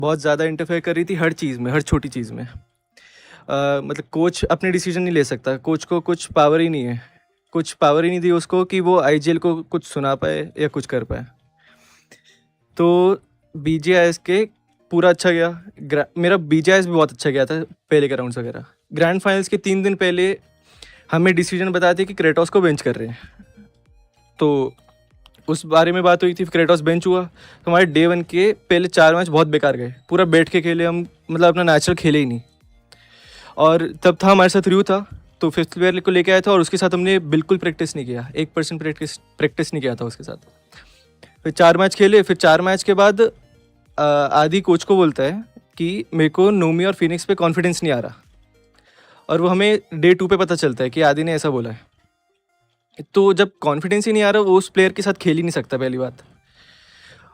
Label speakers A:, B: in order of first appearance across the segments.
A: बहुत ज़्यादा इंटरफेयर कर रही थी हर चीज़ में, हर छोटी चीज़ में। मतलब कोच अपने डिसीजन नहीं ले सकता, कोच को कुछ पावर ही नहीं है, कुछ पावर ही नहीं दी उसको कि वो आईजीएल को कुछ सुना पाए या कुछ कर पाए। तो बीजीआईएस के पूरा अच्छा गया, मेरा बीजीआईएस भी बहुत अच्छा गया था पहले के राउंड्स वगैरह। ग्रैंड फाइनल्स के 3 दिन पहले हमें डिसीजन बताते कि क्रेटोस को बेंच कर रहे हैं, तो उस बारे में बात हुई थी। क्रेटोस बेंच हुआ तो हमारे डे 1 के पहले 4 मैच बहुत बेकार गए, पूरा बैठ के खेले हम, मतलब अपना नेचुरल खेले ही नहीं। और तब था हमारे साथ रिव्यू था, तो 5th प्लेयर को लेके आया था और उसके साथ हमने बिल्कुल प्रैक्टिस नहीं किया, 1% प्रैक्टिस नहीं किया था उसके साथ। फिर 4 मैच खेले, फिर 4 मैच के बाद आदि कोच को बोलता है कि मेरे को नोमी और फिनिक्स पे कॉन्फिडेंस नहीं आ रहा, और वो हमें डे 2 पे पता चलता है कि आदि ने ऐसा बोला है। तो जब कॉन्फिडेंस ही नहीं आ रहा, वो उस प्लेयर के साथ खेल ही नहीं सकता, पहली बात।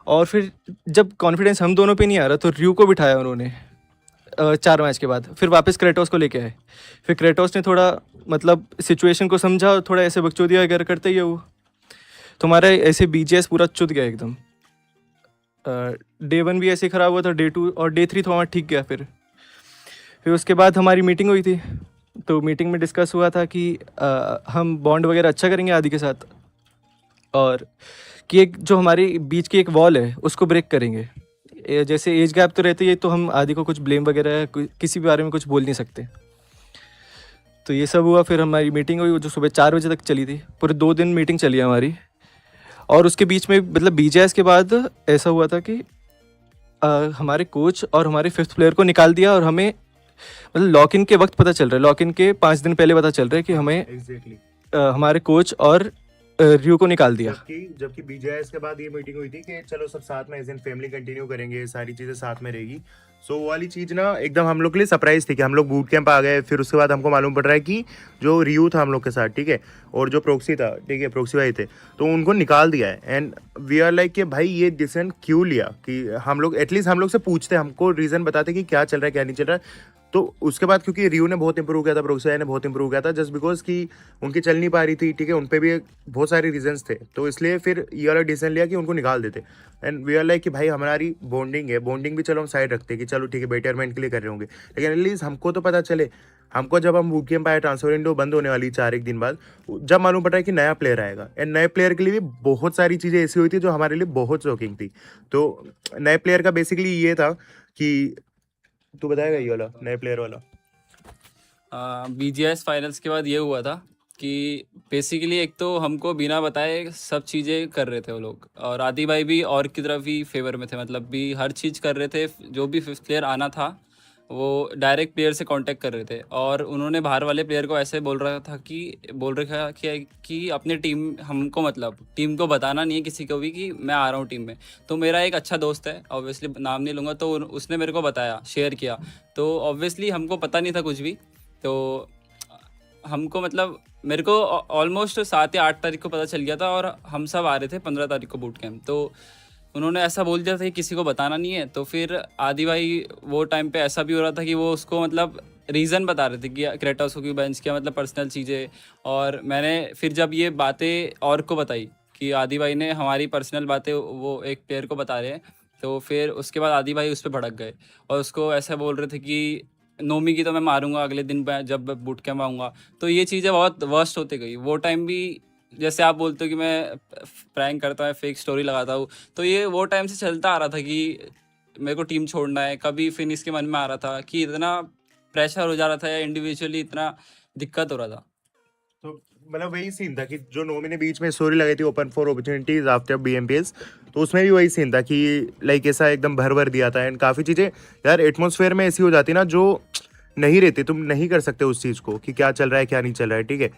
A: और फिर जब कॉन्फिडेंस हम दोनों पे नहीं आ रहा, तो रिव्यू को बिठाया उन्होंने 4 मैच के बाद। फिर वापस क्रेटोस को लेके आए, फिर क्रेटोस ने थोड़ा मतलब सिचुएशन को समझा और थोड़ा ऐसे बकचोदिया वगैरह करते ही है वो, तो हमारा ऐसे बीजीएस पूरा चुत गया एकदम। डे 1 भी ऐसे ख़राब हुआ था, डे 2 और डे 3 तो हमारा ठीक गया। फिर उसके बाद हमारी मीटिंग हुई थी, तो मीटिंग में डिस्कस हुआ था कि हम बॉन्ड वगैरह अच्छा करेंगे आदि के साथ, और कि एक जो हमारी बीच की एक वॉल है उसको ब्रेक करेंगे। जैसे एज गैप तो रहती है, तो हम आदि को कुछ ब्लेम वगैरह किसी भी बारे में कुछ बोल नहीं सकते। तो ये सब हुआ, फिर हमारी मीटिंग हुई जो सुबह 4 बजे तक चली थी, पूरे 2 दिन मीटिंग चली हमारी। और उसके बीच में मतलब बीजीएस के बाद ऐसा हुआ था कि हमारे कोच और हमारे 5th प्लेयर को निकाल दिया, और हमें मतलब लॉक इन के वक्त पता चल रहा है, लॉक इन के 5 दिन पहले पता चल रहा है कि हमें हमारे कोच और रियो को निकाल दिया।
B: जबकि बीजीआईएस के बाद ये मीटिंग हुई थी कि चलो सब साथ में एज इन फैमिली कंटिन्यू करेंगे, सारी चीजें साथ में रहेगी। सो वो वाली चीज ना एकदम हम लोग के लिए सरप्राइज थी कि हम लोग बूट कैंप आ गए। फिर उसके बाद हमको मालूम पड़ रहा है कि जो रियू था हम लोग के साथ, ठीक है, और जो प्रोक्सी था, ठीक है, प्रोक्सी भाई थे, तो उनको निकाल दिया है। एंड वी आर लाइक कि भाई ये डिसीजन क्यों लिया, कि हम लोग एटलीस्ट हम लोग से पूछते, हमको रीजन बताते कि क्या चल रहा है क्या नहीं चल रहा है। तो उसके बाद क्योंकि रियो ने बहुत इंप्रूव किया था, प्रोक्सी ने बहुत इंप्रूव किया था, जस्ट बिकॉज कि उनकी चल नहीं पा रही थी, ठीक है, उन पर भी बहुत सारे रीजंस थे, तो इसलिए फिर ये वाला डिसीजन लिया कि उनको निकाल देते। एंड वी आर लाइक कि भाई हमारी बॉन्डिंग है, बॉन्डिंग भी चलो हम साइड रखते हैं कि चलो ठीक है बेटरमेंट के लिए कर रहे होंगे, लेकिन एटलीस्ट हमको तो पता चले। हमको जब हम बूट कैंप आए, ट्रांसफर विंडो बंद होने वाली 4 एक दिन बाद, जब मालूम पड़ा है कि नया प्लेयर आएगा, एंड नए प्लेयर के लिए भी बहुत सारी चीज़ें ऐसी हुई थी जो हमारे लिए बहुत शॉकिंग थी। तो नए प्लेयर का बेसिकली ये था कि तू बताएगा ये वाला नए प्लेयर वाला।
C: बीजीएस फाइनल्स के बाद ये हुआ था कि बेसिकली एक तो हमको बिना बताए सब चीज़ें कर रहे थे वो लोग, और आदि भाई भी और की तरफ ही फेवर में थे, मतलब भी हर चीज़ कर रहे थे। जो भी 5th प्लेयर आना था वो डायरेक्ट प्लेयर से कांटेक्ट कर रहे थे, और उन्होंने बाहर वाले प्लेयर को ऐसे बोल रखा कि अपने टीम हमको मतलब टीम को बताना नहीं है किसी को भी कि मैं आ रहा हूँ टीम में। तो मेरा एक अच्छा दोस्त है, ऑब्वियसली नाम नहीं लूँगा, तो उसने मेरे को बताया, शेयर किया। तो ऑब्वियसली हमको पता नहीं था कुछ भी, तो हमको मतलब मेरे को ऑलमोस्ट 7 या 8 तारीख को पता चल गया था, और हम सब आ रहे थे 15 तारीख को बूट कैंप। तो उन्होंने ऐसा बोल दिया था कि किसी को बताना नहीं है। तो फिर आदि भाई वो टाइम पे ऐसा भी हो रहा था कि वो उसको मतलब रीज़न बता रहे थे कि क्रेटोस को क्यों बेंच किया, मतलब पर्सनल चीज़ें। और मैंने फिर जब ये बातें और को बताई कि आदि भाई ने हमारी पर्सनल बातें वो एक प्लेयर को बता रहे हैं, तो फिर उसके बाद आदि भाई उस पर भड़क गए और उसको ऐसा बोल रहे थे कि नोमी की तो मैं मारूंगा अगले दिन जब बूट कैंप आऊँगा। तो ये चीज़ें बहुत वर्स्ट होती गई। वो टाइम भी जैसे आप बोलते हो कि मैं प्रैंक करता हूँ, फेक स्टोरी लगाता हूँ, तो ये वो टाइम से चलता आ रहा था कि मेरे को टीम छोड़ना है। कभी फिनिश के मन में आ रहा था कि इतना प्रेशर हो जा रहा था या इंडिविजुअली इतना दिक्कत हो रहा था।
B: तो मतलब वही सीन था कि जो नोमी ने बीच में स्टोरी लगाई थी open for opportunities after BMPS, तो उसमें भी वही सीन था कि लाइक ऐसा एकदम भर भर दिया था। एंड काफ़ी चीज़ें यार एटमॉस्फेयर में ऐसी हो जाती ना जो नहीं रहती, तुम नहीं कर सकते उस चीज़ को कि क्या चल रहा है क्या नहीं चल रहा है, ठीक है।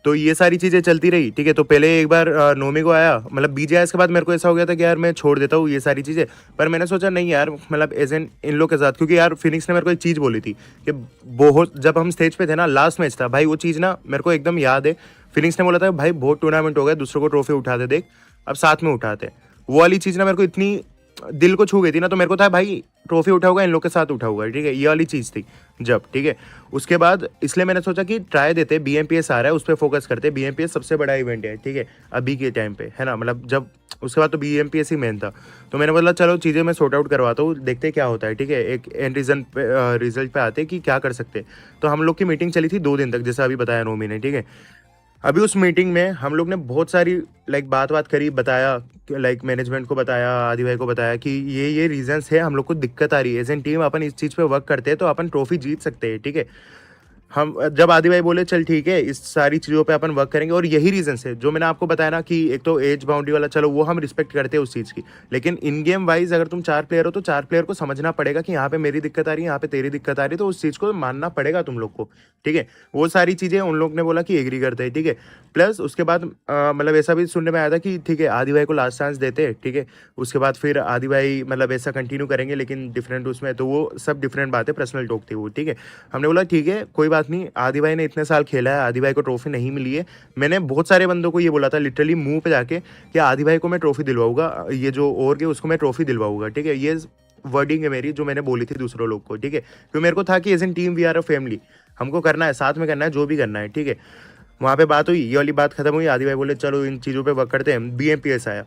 B: तो ये सारी चीज़ें चलती रही, ठीक है। तो पहले एक बार नोमी को आया, मतलब बीजीआईएस के बाद मेरे को ऐसा हो गया था कि यार मैं छोड़ देता हूँ ये सारी चीज़ें, पर मैंने सोचा नहीं यार, मतलब एज एन इन लोग के साथ, क्योंकि यार फिनिक्स ने मेरे को एक चीज़ बोली थी कि बहुत, जब हम स्टेज पे थे ना, लास्ट मैच था भाई, वो चीज़ ना मेरे को एकदम याद है। फिनिक्स ने बोला था भाई बहुत टूर्नामेंट हो गया, दूसरों को ट्रॉफी उठाते देख, अब साथ में उठाते। वो वाली चीज़ ना मेरे को इतनी दिल को छू गई थी ना, तो मेरे को था भाई ट्रॉफी उठाऊंगा, इन लोग के साथ उठाऊंगा, ठीक है, ये वाली चीज़ थी जब, ठीक है। उसके बाद इसलिए मैंने सोचा कि ट्राई देते, BMPS आ रहा है उस पर फोकस करते। BMPS सबसे बड़ा इवेंट है, ठीक है, अभी के टाइम पे, है ना, मतलब जब उसके बाद तो BMPS ही मेन था। तो मैंने बोला चलो चीज़ें मैं सॉर्ट आउट करवाता हूँ, देखते क्या होता है, ठीक है, एक एंड रिजल्ट पे आते कि क्या कर सकते। तो हम लोग की मीटिंग चली थी 2 दिन तक, जैसा अभी बताया नोमी ने, ठीक है। अभी उस मीटिंग में हम लोग ने बहुत सारी बात करी, बताया, मैनेजमेंट को बताया, आदि भाई को बताया कि ये रीजंस है, हम लोग को दिक्कत आ रही है, एज एन टीम अपन इस चीज़ पे वर्क करते हैं तो अपन ट्रॉफी जीत सकते हैं, ठीक है। हम जब आदि भाई बोले चल ठीक है इस सारी चीज़ों पे अपन वर्क करेंगे, और यही रीजन है जो मैंने आपको बताया ना कि एक तो एज बाउंड्री वाला, चलो वो हम रिस्पेक्ट करते हैं उस चीज़ की, लेकिन इन गेम वाइज अगर तुम 4 प्लेयर हो तो 4 प्लेयर को समझना पड़ेगा कि यहाँ पे मेरी दिक्कत आ रही है, यहाँ पे तेरी दिक्कत आ रही है, तो उस चीज़ को मानना पड़ेगा तुम लोग को, ठीक है। वो सारी चीज़ें उन लोग ने बोला कि एग्री करते हैं, ठीक है। प्लस उसके बाद मतलब ऐसा भी सुनने में आया था कि ठीक है आदि भाई को लास्ट चांस देते हैं, ठीक है, उसके बाद फिर आदि भाई मतलब ऐसा कंटिन्यू करेंगे लेकिन डिफरेंट उसमें, तो वो सब डिफरेंट बातें, पर्सनल टॉक थी वो, ठीक है। हमने बोला ठीक है कोई बात नहीं, आदि भाई ने इतने साल खेला है, आदि भाई को ट्रॉफी नहीं मिली है। मैंने बहुत सारे बंदों को ये बोला था लिटरली मुंह पे जाके कि आदि भाई को मैं ट्रॉफी दिलवाऊंगा, ये जो और के उसको मैं ट्रॉफी दिलवाऊंगा, ठीक है। ये वर्डिंग है मेरी जो मैंने बोली थी दूसरों लोग को, ठीक है, क्योंकि मेरे को था कि as an team we are a family, हमको करना है, साथ में करना है, जो भी करना है, ठीक है। वहाँ पे बात हुई, ये वाली बात खत्म हुई, आदि भाई बोले चलो इन चीज़ों पे वर्क करते हैं। BMPS आया।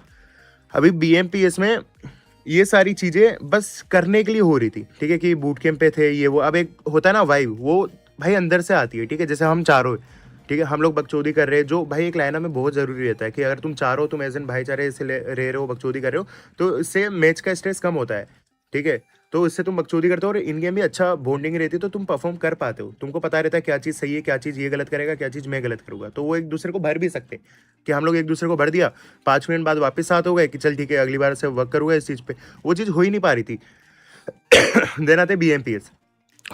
B: अभी BMPS में ये सारी चीज़ें बस करने के लिए हो रही थी, ठीक है, कि बूट कैंप पे थे ये वो। अब एक होता है ना वाइब, वो भाई अंदर से आती है, ठीक है, जैसे हम चारों, ठीक है, हम लोग बकचोदी कर रहे हैं, जो भाई एक लाइना में बहुत ज़रूरी रहता है कि अगर तुम चारों, तुम एज एन भाईचारे से रह रहे हो, बकचोदी कर रहे हो, तो इससे मैच का स्ट्रेस कम होता है, ठीक है। तो इससे तुम बकचोदी करते हो और इन गेम भी अच्छा बॉन्डिंग रहती है, तो तुम परफॉर्म कर पाते हो, तुमको पता रहता है क्या चीज़ सही है, क्या चीज़ ये गलत करेगा, क्या चीज़ मैं गलत करूँगा, तो वो एक दूसरे को भर भी सकते कि हम लोग एक दूसरे को भर दिया, 5 मिनट बाद वापस साथ हो गए कि चल ठीक है अगली बार से वर्क करूँगा इस चीज़ पे। वो चीज़ हो ही नहीं पा रही थी। देन आते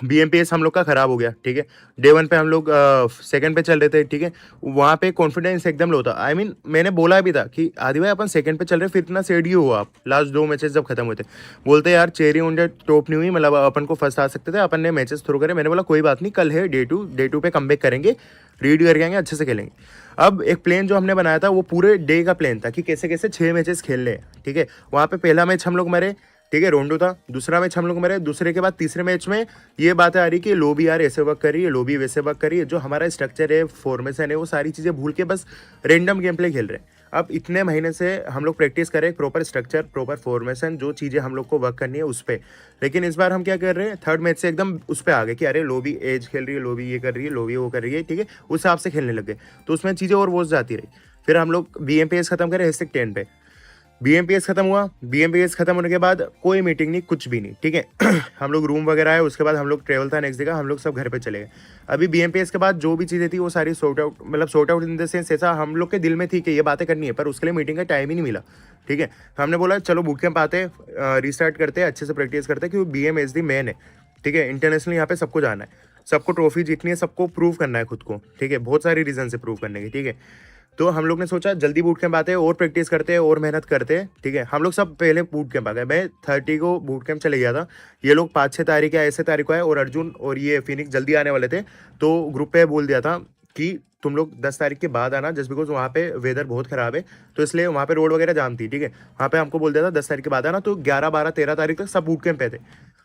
B: BMPS हम लोग का खराब हो गया, ठीक है। डे 1 पे हम लोग सेकंड पे चल रहे थे, ठीक है। वहाँ पे कॉन्फिडेंस एकदम लो था। आई मीन मैंने बोला भी था कि आदि भाई अपन सेकंड पे चल रहे, फिर इतना सेड ही हुआ आप लास्ट 2 मैचेस जब खत्म हुए थे। बोलते यार चेरी उंडे टॉप नहीं हुई, मतलब अपन को फर्स्ट आ सकते थे, अपन ने मैचेस थ्रो करे। मैंने बोला कोई बात नहीं, कल है डे टू पे कमबैक करेंगे, रीड करके आएंगे, अच्छे से खेलेंगे। अब एक प्लान जो हमने बनाया था वो पूरे डे का प्लान था कि कैसे कैसे 6 मैचेस खेलने हैं, ठीक है। वहाँ पे पहला मैच हम लोग मरे, ठीक है, रोंडो था। दूसरा मैच हम लोग मरे, दूसरे के बाद तीसरे मैच में ये बातें आ रही कि लोबी यार ऐसे वर्क कर रही है, लोबी वैसे वर्क कर रही है, जो हमारा स्ट्रक्चर है, फॉर्मेशन है, वो सारी चीज़ें भूल के बस रेंडम गेम प्ले खेल रहे हैं। अब इतने महीने से हम लोग प्रैक्टिस करें प्रॉपर स्ट्रक्चर, प्रॉपर फॉर्मेशन, जो चीज़ें हम लोग को वर्क करनी है उस पर। लेकिन इस बार हम क्या कर रहे हैं, थर्ड मैच से एकदम उस पर आ गए कि अरे लोबी एज खेल रही है, लोबी ये कर रही है, लोबी वो कर रही है, ठीक है, उस हिसाब से खेलने लग गए। तो उसमें चीज़ें और वो जाती रही। फिर हम लोग BMPS खत्म करें #10 पे। BMPS खत्म हुआ। BMPS खत्म होने के बाद कोई मीटिंग नहीं, कुछ भी नहीं, ठीक है। हम लोग रूम वगैरह आए, उसके बाद हम लोग ट्रेवल था नेक्स्ट डे का, हम लोग सब घर पे चले गए। अभी BMPS के बाद जो भी चीज़ें थी वो सारी sort out in the sense, ऐसा हम लोग के दिल में थी कि ये बातें करनी है, पर उसके लिए मीटिंग का टाइम ही नहीं मिला, ठीक है। हमने बोला चलो बूट कैंप आते, रिस्टार्ट करते, अच्छे से प्रैक्टिस करते, क्योंकि BMSD मैन है, ठीक है। इंटरनेशनल यहाँ पे सबको जाना है, सबको ट्रॉफी जीतनी है, सबको प्रूव करना है खुद को, ठीक है। बहुत सारी रीजन से प्रूव करने की, ठीक है। तो हम लोग ने सोचा जल्दी बूट कैंप आते हैं और प्रैक्टिस करते हैं और मेहनत करते हैं, ठीक है। हम लोग सब पहले बूट कैंप आ गए। मैं 30 को बूट कैंप चले गया था, ये लोग 5-6 तारीख या ऐसे तारीख को आए, और अर्जुन और ये फिनिक्स जल्दी आने वाले थे। तो ग्रुप पे बोल दिया था कि तुम लोग 10 तारीख के बाद आना, जस्ट बिकॉज वहाँ पे वेदर बहुत ख़राब है, तो इसलिए वहाँ पे रोड वगैरह जाम थी, ठीक है। वहाँ पे हमको बोल दिया था 10 तारीख के बाद आना। तो 11, 12, 13 तारीख तक सब बूट कैंप पे थे,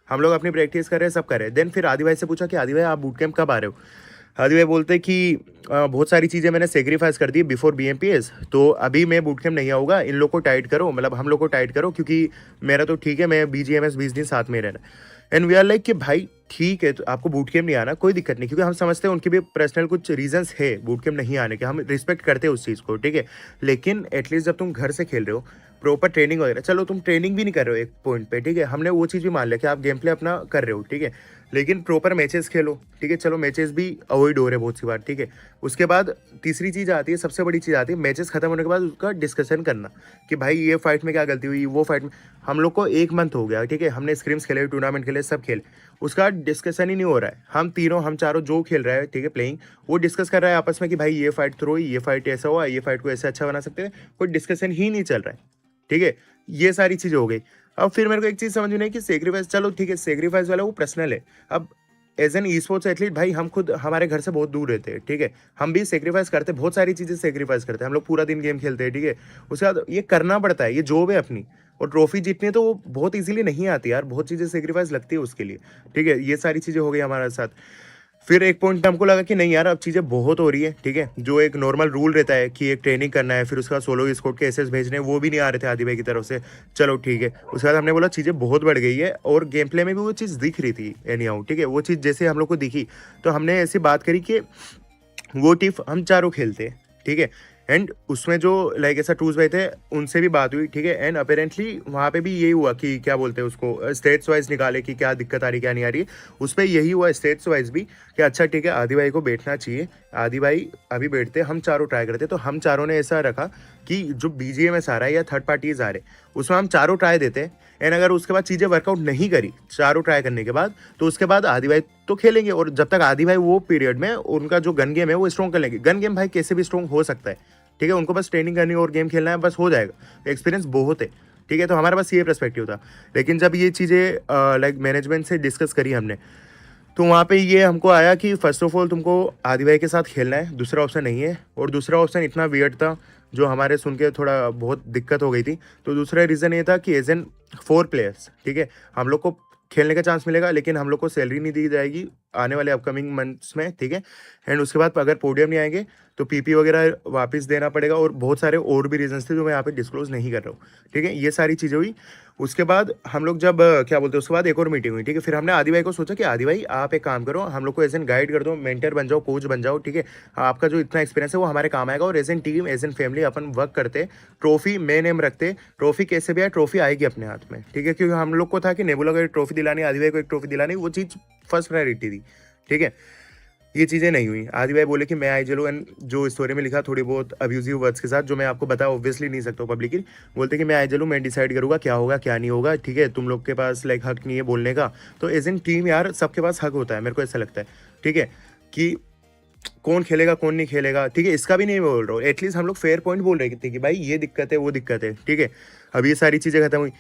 B: हम लोग अपनी प्रैक्टिस कर रहे हैं, सब कर रहे हैं। देन फिर आदि भाई से पूछा कि आदि भाई आप बूट कैंप कब आ रहे हो। आदि भाई बोलते कि बहुत सारी चीज़ें मैंने सेक्रीफाइस कर दी बिफोर BMPS, तो अभी मैं बूट कैंप नहीं आऊँगा, इन लोग को टाइट करो, मतलब हम लोग को टाइट करो, क्योंकि मेरा तो ठीक है, मैं BGMS 20 दिन साथ में रहना। एंड वी आर लाइक कि भाई ठीक है, तो आपको बूट कैंप नहीं आना कोई दिक्कत नहीं, क्योंकि हम समझते हैं उनके भी पर्सनल कुछ रीजंस है बूट कैंप नहीं आने के, हम रिस्पेक्ट करते हैं उस चीज़ को, ठीक है। लेकिन एटलीस्ट जब तुम घर से खेल रहे हो, प्रॉपर ट्रेनिंग वगैरह, चलो तुम ट्रेनिंग भी नहीं कर रहे हो एक पॉइंट पे, ठीक है, हमने वो चीज़ भी मान लिया कि आप गेम प्ले अपना कर रहे हो, ठीक है, लेकिन प्रॉपर मैचेस खेलो, ठीक है। चलो मैचेस भी अवॉइड हो रहे बहुत सी बार, ठीक है। उसके बाद तीसरी चीज़ आती है, सबसे बड़ी चीज़ आती है, मैचेस खत्म होने के बाद उसका डिस्कशन करना कि भाई ये फाइट में क्या गलती हुई, वो फाइट में। हम लोग को 1 मंथ हो गया, ठीक है, हमने स्क्रिम्स खेले, टूर्नामेंट खेले, सब खेले, उसका डिस्कशन ही नहीं हो रहा है। हम तीनों, हम चारों जो खेल रहे हैं, ठीक है, प्लेइंग, वो डिस्कस कर रहा है आपस में कि भाई ये फाइट थ्रो, ये फाइट ऐसा हुआ, ये फाइट को ऐसे अच्छा बना सकते हैं, कोई डिस्कशन ही नहीं चल रहा है, ठीक है। ये सारी चीज़ें हो गई। अब फिर मेरे को एक चीज़ समझ में नहीं कि सेक्रीफाइस, चलो ठीक है, सेक्रीफाइस वाला वो पर्सनल है। अब as an e sports athlete भाई हम खुद हमारे घर से बहुत दूर रहते हैं, ठीक है, हम भी सेक्रीफाइस करते हैं, बहुत सारी चीज़ें सेक्रीफाइस करते हैं, हम लोग पूरा दिन गेम खेलते हैं, ठीक है। उसके बाद ये करना पड़ता है, ये जॉब है अपनी, और ट्रॉफी जीतनी है तो वो बहुत इजीली नहीं आती यार, बहुत चीज़ें सेक्रीफाइस लगती है उसके लिए, ठीक है। ये सारी चीज़ें हो गई हमारे साथ। फिर एक पॉइंट हमको लगा कि नहीं यार अब चीज़ें बहुत हो रही है, ठीक है। जो एक नॉर्मल रूल रहता है कि एक ट्रेनिंग करना है, फिर उसके बाद सोलो स्क्वाड के एसएस भेजने, वो भी नहीं आ रहे थे आदि भाई की तरफ से। चलो ठीक है, उसके बाद हमने बोला चीज़ें बहुत बढ़ गई है, और गेम प्ले में भी वो चीज़ दिख रही थी एनी हाउ, ठीक है। वो चीज़ जैसे हम लोग को दिखी तो हमने ऐसी बात करी कि वो टिफ हम चारों खेलते हैं, ठीक है। एंड उसमें जो लाइक ऐसा टूज भाई थे उनसे भी बात हुई, ठीक है। एंड अपेरेंटली वहाँ पे भी यही हुआ कि क्या बोलते हैं उसको, स्टेट्स वाइज निकाले कि क्या दिक्कत आ रही क्या नहीं आ रही है। उस पर यही हुआ स्टेट्स वाइज भी कि अच्छा ठीक है आदि भाई को बैठना चाहिए, आदि भाई अभी बैठते, हम चारों ट्राई करते। तो हम चारों ने ऐसा रखा कि जो BGMS आ रहा है या थर्ड पार्टीज आ रहे उसमें हम चारों ट्राई देते हैं। एंड अगर उसके बाद चीज़ें वर्कआउट नहीं करी चारों ट्राई करने के बाद, तो उसके बाद आदि भाई तो खेलेंगे, और जब तक आदि भाई वो पीरियड में उनका जो गन गेम है वो स्ट्रॉन्ग कर लेंगे। गन गेम भाई कैसे भी स्ट्रॉन्ग हो सकता है, ठीक है। उनको बस ट्रेनिंग करनी और गेम खेलना है, बस हो जाएगा, एक्सपीरियंस बहुत है, ठीक है। तो हमारे पास ये पर्सपेक्टिव था। लेकिन जब ये चीज़ें लाइक मैनेजमेंट से डिस्कस करी हमने, तो वहाँ पे ये हमको आया कि फर्स्ट ऑफ ऑल तुमको आदि भाई के साथ खेलना है, दूसरा ऑप्शन नहीं है। और दूसरा ऑप्शन इतना वियर्ड था जो हमारे सुन के थोड़ा बहुत दिक्कत हो गई थी। तो दूसरा रीज़न ये था कि एज एन 4 प्लेयर्स, ठीक है, हम लोग को खेलने का चांस मिलेगा, लेकिन हम लोग को सैलरी नहीं दी जाएगी आने वाले अपकमिंग मंथ्स में, ठीक है। एंड उसके बाद अगर पोडियम नहीं आएंगे तो PP वगैरह वापस देना पड़ेगा, और बहुत सारे और भी रीजंस थे जो मैं यहाँ पे डिस्क्लोज नहीं कर रहा हूँ, ठीक है। ये सारी चीज़ें हुई। उसके बाद हम लोग जब क्या बोलते हैं, उसके बाद एक और मीटिंग हुई, ठीक है। फिर हमने आदि भाई को सोचा कि आदि भाई आप एक काम करो, हम लोग को एज एन गाइड कर दो, मेंटर बन जाओ, कोच बन जाओ, ठीक है। आपका जो इतना एक्सपीरियंस है वो हमारे काम आएगा, और as an team as an family अपन वर्क करते, ट्रॉफी मेन एम रखते, ट्रॉफी कैसे भी आए ट्रॉफी आएगी अपने हाथ में, ठीक है। क्योंकि हम लोग को था कि नेबुला को एक ट्रॉफी दिलानी, आदि भाई को एक ट्रॉफी दिलानी, वो चीज़ फर्स्ट प्रायोरिटी थी, ठीक है। ये चीज़ें नहीं हुई। आदि भाई बोले कि मैं आई चलो, एंड जो स्टोरी में लिखा थोड़ी बहुत अब्यूजिव वर्ड्स के साथ, जो मैं आपको बता ऑब्वियसली नहीं सकता हूँ पब्लिकली, बोलते कि मैं आई चलूँ, मैं डिसाइड करूँगा क्या होगा क्या नहीं होगा, ठीक है। तुम लोग के पास लाइक हक नहीं है बोलने का। तो एज एन टीम यार सबके पास हक होता है, मेरे को ऐसा लगता है, ठीक है, कि कौन खेलेगा कौन नहीं खेलेगा, ठीक है। इसका भी नहीं बोल रहा हूँ, एटलीस्ट हम लोग फेयर पॉइंट बोल रहे थे कि भाई ये दिक्कत है वो दिक्कत है, ठीक है। अब ये सारी चीज़ें खत्म हुई।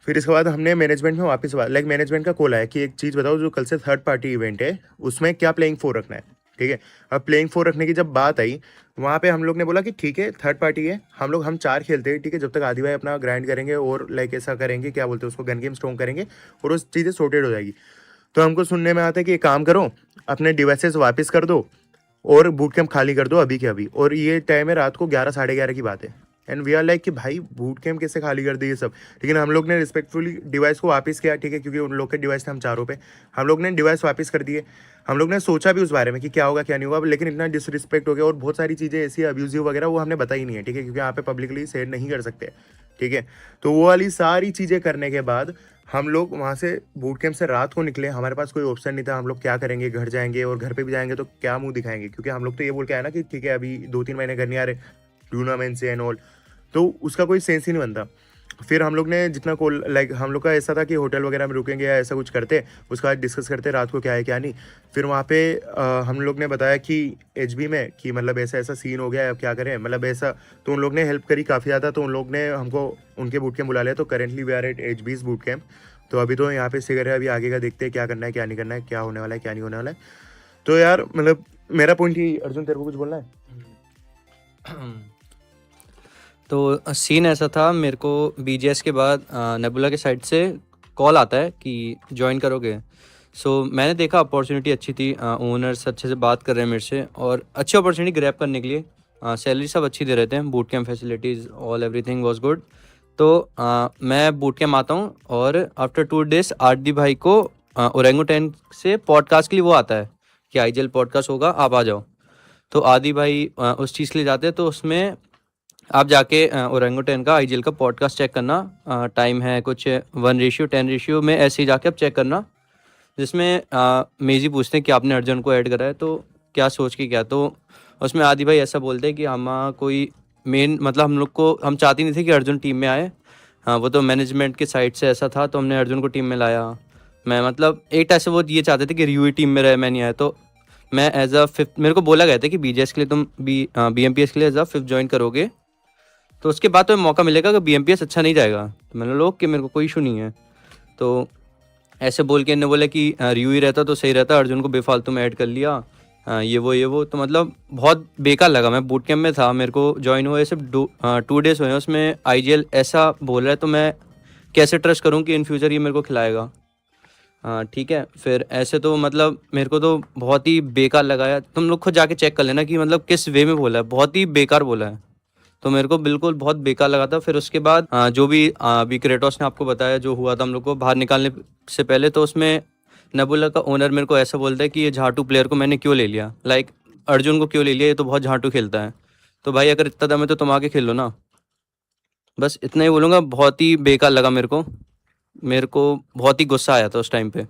B: फिर इसके बाद हमने मैनेजमेंट में वापस लाइक मैनेजमेंट का कॉल आया कि एक चीज़ बताओ, जो कल से थर्ड पार्टी इवेंट है उसमें क्या प्लेइंग 4 रखना है, ठीक है। अब प्लेइंग 4 रखने की जब बात आई, वहाँ पे हम लोग ने बोला कि ठीक है थर्ड पार्टी है, हम 4 खेलते हैं, ठीक है। जब तक आदि भाई अपना ग्राइंड करेंगे और लाइक ऐसा करेंगे, क्या बोलते हैं उसको, गन गेम स्ट्रॉन्ग करेंगे, और उस चीज़ें सॉर्टेड हो जाएगी। तो हमको सुनने में आता है कि एक काम करो, अपने डिवाइसेस वापस कर दो और बूट कैंप खाली कर दो अभी के अभी। और ये टाइम है रात को 11 साढ़े 11 की बात है। एंड वी आर लाइक कि भाई बूट कैंप कैसे खाली कर दिए सब। लेकिन हम लोग ने रिस्पेक्टफुली डिवाइस को वापस किया, ठीक है, क्योंकि उन लोग के डिवाइस थे हम चारों पे, हम लोग ने डिवाइस वापस कर दिए। हम लोग ने सोचा भी उस बारे में कि क्या होगा क्या नहीं होगा, लेकिन इतना डिसरिस्पेक्ट हो गया और बहुत सारी चीज़ें ऐसी अब्यूजिव वगैरह वो हमने बताई नहीं है, ठीक है, क्योंकि यहाँ पे पब्लिकली शेयर नहीं कर सकते, ठीक है। तो वो वाली सारी चीज़ें करने के बाद हम लोग वहाँ से बूट कैंप से रात को निकले। हमारे पास कोई ऑप्शन नहीं था, हम लोग क्या करेंगे, घर जाएंगे, और घर पे भी जाएंगे तो क्या मुंह दिखाएंगे, क्योंकि हम लोग तो ये बोल के आए ना कि ठीक है अभी 2-3 महीने घर नहीं आ रहे टूर्नामेंट से एंड ऑल, तो उसका कोई सेंस ही नहीं बनता। फिर हम लोग ने जितना कॉल लाइक हम लोग का ऐसा था कि होटल वगैरह में रुकेंगे या ऐसा कुछ करते, उसके बाद डिस्कस करते रात को क्या है क्या नहीं। फिर वहाँ पे हम लोग ने बताया कि HB में कि मतलब ऐसा ऐसा सीन हो गया है, अब क्या करें, मतलब ऐसा। तो उन लोग ने हेल्प करी काफ़ी ज़्यादा, तो उन लोग ने हमको उनके बूट कैंप बुला लिया। तो currently we are at HB's boot camp. तो अभी तो यहाँ पे सिगर है, अभी आगे का देखते हैं क्या करना है क्या नहीं करना है, क्या होने वाला है क्या नहीं होने वाला है। तो यार मतलब मेरा पॉइंट ही, अर्जुन तेरे को कुछ बोलना है?
D: तो सीन ऐसा था, मेरे को BGS के बाद नेबुला के साइड से कॉल आता है कि ज्वाइन करोगे। सो मैंने देखा अपॉर्चुनिटी अच्छी थी, ओनर्स अच्छे से बात कर रहे हैं मेरे से और अच्छी अपॉर्चुनिटी ग्रैब करने के लिए। सैलरी सब अच्छी दे रहे थे, boot camp facilities all everything was good. तो मैं बूट कैम्प आता हूँ और आफ्टर 2 डेज आरडी भाई को ओरेंगुटैन से पॉडकास्ट के लिए वो आता है कि IGL पॉडकास्ट होगा, आप आ जाओ। तो आदि भाई उस चीज़ के लिए जाते हैं, तो उसमें आप जाके ओरेंगुटैन का IGL का पॉडकास्ट चेक करना। टाइम है कुछ 1:10 में, ऐसे ही जाके आप चेक करना, जिसमें मेजी पूछते हैं कि आपने अर्जुन को ऐड करा है तो क्या सोच के क्या। तो उसमें आदि भाई ऐसा बोलते हैं कि हम कोई मेन मतलब हम लोग को, हम चाहते नहीं थे कि अर्जुन टीम में आए। हाँ, वो तो मैनेजमेंट के साइड से ऐसा था, तो हमने अर्जुन को टीम में लाया। मैं मतलब एक टाइप से वो ये चाहते थे कि रियू ही टीम में रहे, मैं नहीं आया। तो मैं एज अ 5th, मेरे को बोला गया था कि BGS के लिए तुम BMPS के लिए एज अ 5th ज्वाइन करोगे, तो उसके बाद तो मौका मिलेगा अगर BMPS अच्छा नहीं जाएगा। तो मैंने लोग कि मेरे को कोई इशू नहीं है। तो ऐसे बोल के इन्होंने बोला कि रियू ही रहता तो सही रहता, अर्जुन को बेफालतू में ऐड कर लिया, ये वो। तो मतलब बहुत बेकार लगा। मैं बूट कैम्प में था, मेरे को ज्वाइन हुए सिर्फ 2 डेज हुए हैं, उसमें IGL ऐसा बोल रहा है। तो मैं कैसे ट्रस्ट करूँ कि इन फ्यूचर ये मेरे को खिलाएगा। हाँ ठीक है, फिर ऐसे तो मतलब मेरे को तो बहुत ही बेकार लगा यार। तुम लोग खुद जाके चेक कर लेना कि मतलब किस वे में बोला है, बहुत ही बेकार बोला है। तो मेरे को बिल्कुल बहुत बेकार लगा था। फिर उसके बाद जो भी अभी क्रेटोस ने आपको बताया जो हुआ था हम लोग को बाहर निकालने से पहले, तो उसमें नेबुला का ओनर मेरे को ऐसा बोलता है कि ये झाटू प्लेयर को मैंने क्यों ले लिया, लाइक अर्जुन को क्यों ले लिया, ये तो बहुत झाटू खेलता है। तो भाई अगर इतना दम है तो तुम आके खेल लो ना। बस इतना ही बोलूँगा, बहुत ही बेकार लगा मेरे को बहुत ही गुस्सा आया था उस टाइम पे।